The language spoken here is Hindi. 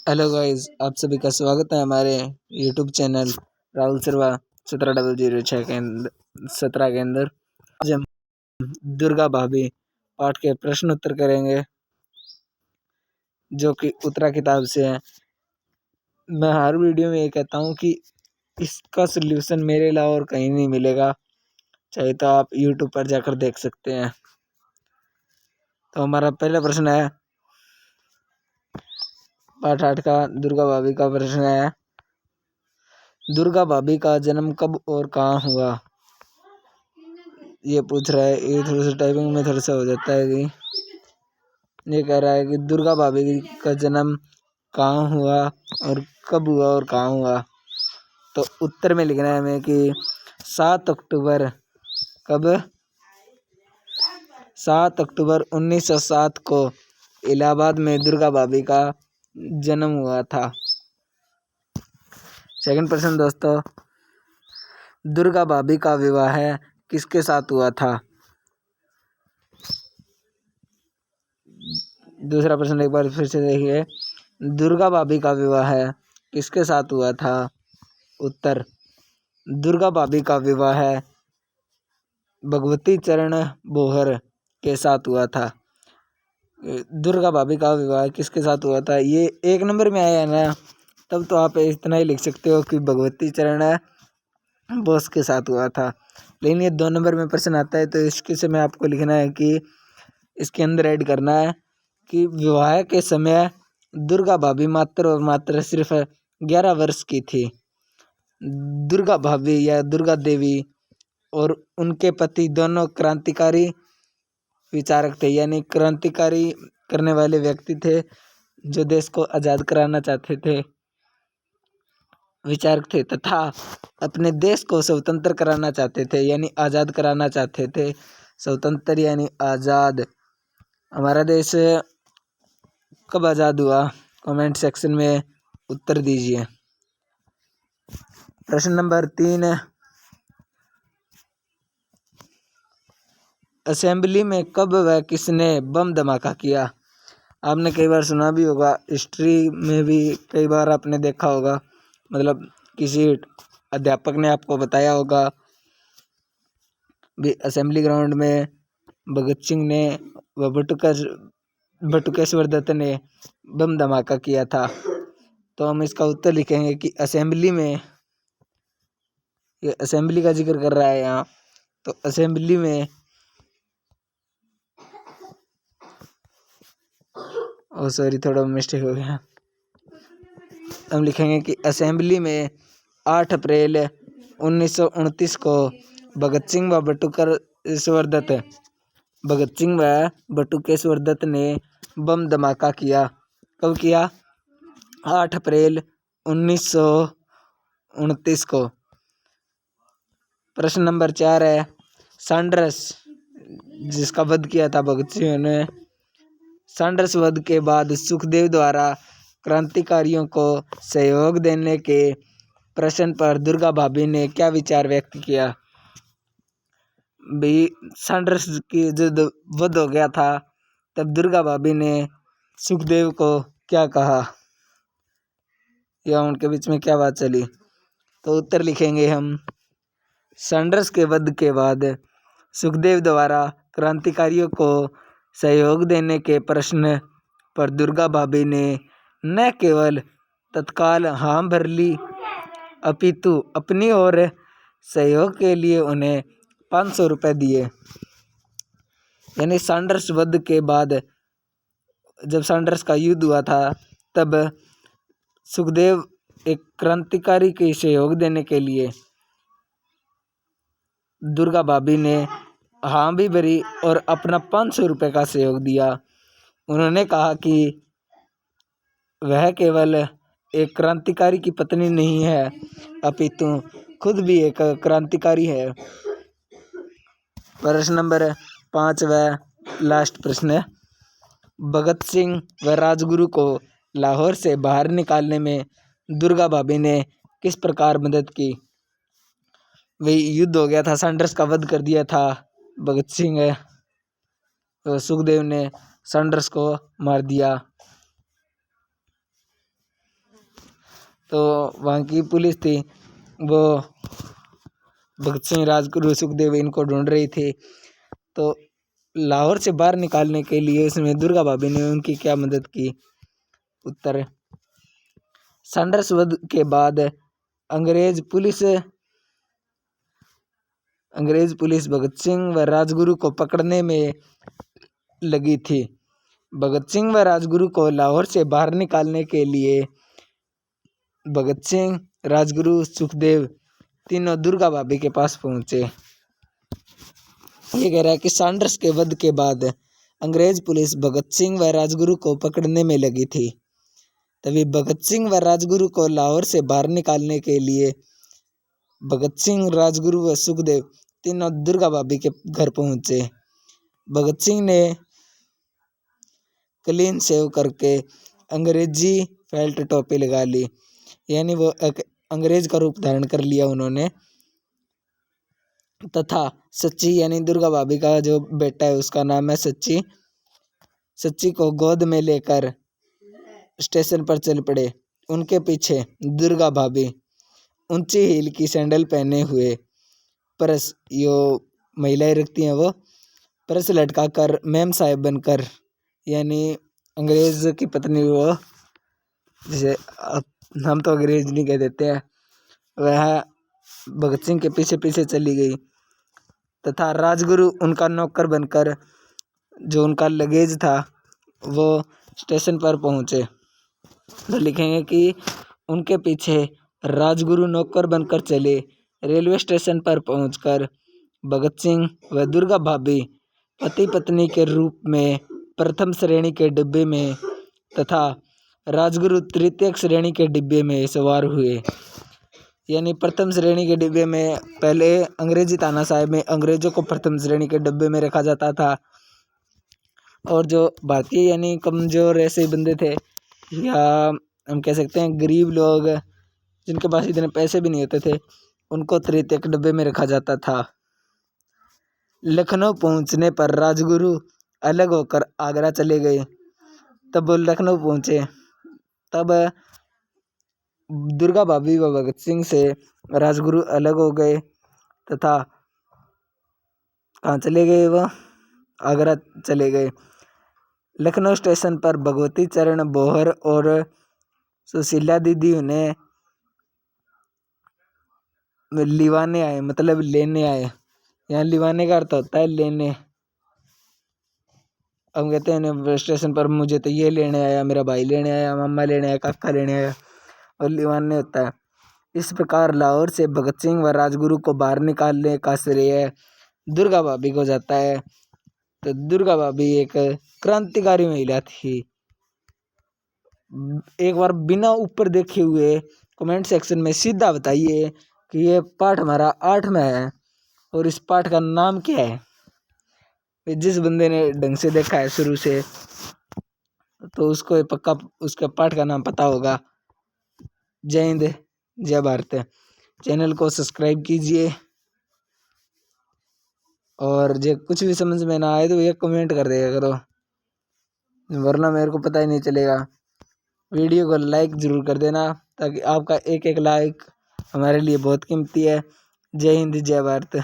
हेलो गाइस, आप सभी का स्वागत है हमारे यूट्यूब चैनल राहुल शर्मा 17 006 के अंदर 17 के अंदर। आज हम दुर्गा भाभी पाठ के प्रश्न उत्तर करेंगे जो कि उत्तरा किताब से है। मैं हर वीडियो में ये कहता हूँ कि इसका सल्यूशन मेरे अलावा और कहीं नहीं मिलेगा, चाहे तो आप यूट्यूब पर जाकर देख सकते हैं। तो हमारा पहला प्रश्न है पाठ 8 का। दुर्गा भाभी का प्रश्न है, दुर्गा भाभी का जन्म कब और कहाँ हुआ? ये पूछ रहा है। ये थोड़ा सा टाइपिंग में थोड़ा सा हो जाता है कि ये कह रहा है कि दुर्गा भाभी का जन्म कहाँ हुआ और कब हुआ और कहाँ हुआ। तो उत्तर में लिखना है हमें कि 7 अक्टूबर कब 7 अक्टूबर 1907 को इलाहाबाद में दुर्गा भाभी का जन्म हुआ था। सेकंड प्रश्न दोस्तों, दुर्गा भाभी का विवाह किसके साथ हुआ था? दूसरा प्रश्न एक बार फिर से देखिए, दुर्गा भाभी का विवाह किसके साथ हुआ था? उत्तर, दुर्गा भाभी का विवाह भगवती चरण बोहर के साथ हुआ था। दुर्गा भाभी का विवाह किसके साथ हुआ था? ये 1 नंबर में आया है ना, तब तो आप इतना ही लिख सकते हो कि भगवती चरण बोस के साथ हुआ था। लेकिन ये 2 नंबर में प्रश्न आता है तो इसके समय आपको लिखना है कि इसके अंदर ऐड करना है कि विवाह के समय दुर्गा भाभी मात्र और मात्र सिर्फ 11 वर्ष की थी। दुर्गा भाभी या दुर्गा देवी और उनके पति दोनों क्रांतिकारी विचारक थे, यानी क्रांतिकारी करने वाले व्यक्ति थे जो देश को आज़ाद कराना चाहते थे, विचारक थे, तथा अपने देश को स्वतंत्र कराना चाहते थे, यानी आज़ाद कराना चाहते थे। स्वतंत्र यानी आज़ाद। हमारा देश कब आज़ाद हुआ? कमेंट सेक्शन में उत्तर दीजिए। प्रश्न नंबर 3, असेंबली में कब व किसने बम धमाका किया? आपने कई बार सुना भी होगा, हिस्ट्री में भी कई बार आपने देखा होगा, मतलब किसी अध्यापक ने आपको बताया होगा भी असेंबली ग्राउंड में भगत सिंह ने व बटुकेश्वर दत्त ने बम धमाका किया था। तो हम इसका उत्तर लिखेंगे कि असेंबली में, ये असेंबली का जिक्र कर रहा है यहाँ, तो असेंबली में सॉरी थोड़ा मिस्टेक हो गया। हम लिखेंगे कि असेंबली में 8 अप्रैल 1929 को भगत सिंह व बटुकेश्वर दत्त ने बम धमाका किया। कब किया? 8 अप्रैल 1929 को। प्रश्न नंबर 4 है, सैंडर्स जिसका वध किया था भगत सिंह ने, सैंडर्स वध के बाद सुखदेव द्वारा क्रांतिकारियों को सहयोग देने के प्रश्न पर दुर्गा भाभी ने क्या विचार व्यक्त किया? भी सैंडर्स की जब वध हो गया था तब दुर्गा भाभी ने सुखदेव को क्या कहा या उनके बीच में क्या बात चली? तो उत्तर लिखेंगे हम, सैंडर्स के वध के बाद सुखदेव द्वारा क्रांतिकारियों को सहयोग देने के प्रश्न पर दुर्गा भाभी ने न केवल तत्काल हाँ भर ली, अपितु अपनी ओर सहयोग के लिए उन्हें 500 रुपये दिए। यानी सैंडर्स वध के बाद जब सैंडर्स का युद्ध हुआ था तब सुखदेव एक क्रांतिकारी के सहयोग देने के लिए दुर्गा भाभी ने हाँ भी भरी और अपना 500 रुपये का सहयोग दिया। उन्होंने कहा कि वह केवल एक क्रांतिकारी की पत्नी नहीं है, अपितु खुद भी एक क्रांतिकारी है। प्रश्न नंबर 5 व लास्ट प्रश्न है, भगत सिंह व राजगुरु को लाहौर से बाहर निकालने में दुर्गा भाभी ने किस प्रकार मदद की? वही युद्ध हो गया था, सैंडर्स का वध कर दिया था भगत सिंह, तो सुखदेव ने सैंडर्स को मार दिया। तो वहाँ की पुलिस थी वो भगत सिंह, राजगुरु, सुखदेव इनको ढूंढ रही थी। तो लाहौर से बाहर निकालने के लिए उसमें दुर्गा भाभी ने उनकी क्या मदद की। उत्तर, सैंडर्स वध के बाद अंग्रेज पुलिस भगत सिंह व राजगुरु को पकड़ने में लगी थी। भगत सिंह व राजगुरु को लाहौर से बाहर निकालने के लिए भगत सिंह, राजगुरु, सुखदेव तीनों दुर्गा भाभी के पास पहुंचे। ये कह रहा है कि सैंडर्स के वध के बाद अंग्रेज पुलिस भगत सिंह व राजगुरु को पकड़ने में लगी थी। तभी भगत सिंह व राजगुरु को लाहौर से बाहर निकालने के लिए भगत सिंह, राजगुरु व सुखदेव तीनों दुर्गा भाभी के घर पहुंचे। भगत सिंह ने क्लीन शेव करके अंग्रेजी फेल्ट टोपी लगा ली, यानी वो अंग्रेज का रूप धारण कर लिया उन्होंने। तथा सच्ची यानी दुर्गा भाभी का जो बेटा है उसका नाम है सच्ची, सच्ची को गोद में लेकर स्टेशन पर चल पड़े। उनके पीछे दुर्गा भाभी ऊंची हील की सैंडल पहने हुए, पर्स यो महिलाएं रखती हैं वो पर्स लटका कर मैम साहेब बनकर, यानी अंग्रेज की पत्नी वो, जैसे हम तो अंग्रेज नहीं कह देते हैं, वह भगत सिंह के पीछे पीछे चली गई। तथा राजगुरु उनका नौकर बनकर जो उनका लगेज था वो स्टेशन पर पहुंचे। तो लिखेंगे कि उनके पीछे राजगुरु नौकर बनकर चले। रेलवे स्टेशन पर पहुंचकर भगत सिंह व दुर्गा भाभी पति पत्नी के रूप में प्रथम श्रेणी के डिब्बे में तथा राजगुरु तृतीय श्रेणी के डिब्बे में सवार हुए। यानी प्रथम श्रेणी के डिब्बे में, पहले अंग्रेजी तानाशाही में अंग्रेजों को प्रथम श्रेणी के डिब्बे में रखा जाता था, और जो भारतीय यानी कमजोर ऐसे बंदे थे, या हम कह सकते हैं गरीब लोग जिनके पास इतने पैसे भी नहीं होते थे, उनको तृतीय डिब्बे में रखा जाता था। लखनऊ पहुंचने पर राजगुरु अलग होकर आगरा चले गए। तब वो लखनऊ पहुंचे, तब दुर्गा भाभी व भगत सिंह से राजगुरु अलग हो गए तथा कहाँ चले गए, वह आगरा चले गए। लखनऊ स्टेशन पर भगवती चरण बोहर और सुशीला दीदी उन्हें लिवाने आए, मतलब लेने आए। यहाँ लिवाने का अर्थ होता है लेने। हम कहते हैं स्टेशन पर मुझे तो ये लेने आया, मेरा भाई लेने आया, मामा लेने आया, काका लेने आया, और लिवाने होता है। इस प्रकार लाहौर से भगत सिंह व राजगुरु को बाहर निकालने का श्रेय दुर्गा भाभी को जाता है। तो दुर्गा भाभी एक क्रांतिकारी महिला थी। एक बार बिना ऊपर देखे हुए कमेंट सेक्शन में सीधा बताइए कि ये पाठ हमारा 8 में है और इस पाठ का नाम क्या है। जिस बंदे ने ढंग से देखा है शुरू से तो उसको पक्का उसके पाठ का नाम पता होगा। जय हिंद, जय भारत। चैनल को सब्सक्राइब कीजिए, और जो कुछ भी समझ में ना आए तो ये कमेंट कर देगा करो, वरना मेरे को पता ही नहीं चलेगा। वीडियो को लाइक ज़रूर कर देना, ताकि आपका एक एक लाइक हमारे लिए बहुत कीमती है। जय हिंद, जय भारत।